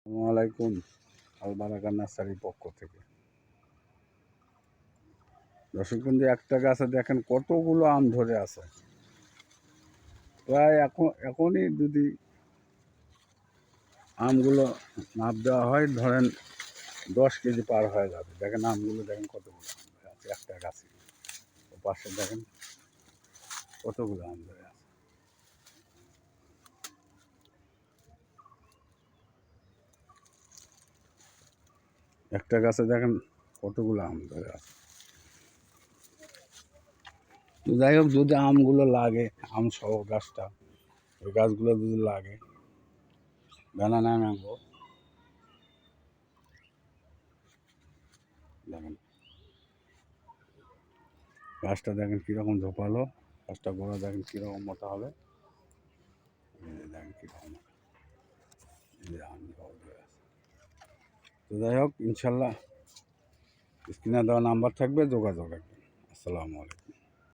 আসসালামু আলাইকুম। আলবারাকা নার্সারির পক্ষ থেকে দর্শকবন্ধু, একটা গাছে দেখেন কতগুলো আম ধরে আছে। প্রায় এখনই যদি আমগুলো মাপ দেওয়া হয়, ধরেন 10 কেজি পার হয়ে যাবে। দেখেন আমগুলো, দেখেন কতগুলো আম ধরে আছে একটা গাছে। ও পাশে দেখেন কতগুলো আম ধরে আছে। একটা গাছে দেখেন কতগুলো আম ধরে আছে। তো যাই হোক, যদি আমগুলো লাগে, আম সহ গাছটা, ওই গাছগুলো যদি লাগে, ব্যানানা ম্যাঙ্গো, দেখেন গাছটা দেখেন কীরকম ঝোপালো, গাছটা গোড়া দেখেন কীরকম মোটা হবে, দেখেন কীরকম আম ধরে আছে। তো যাই হোক, ইনশাল্লাহ স্ক্রিনে দেওয়া নাম্বার থাকবে, যোগাযোগ রাখবেন। আসসালামু আলাইকুম।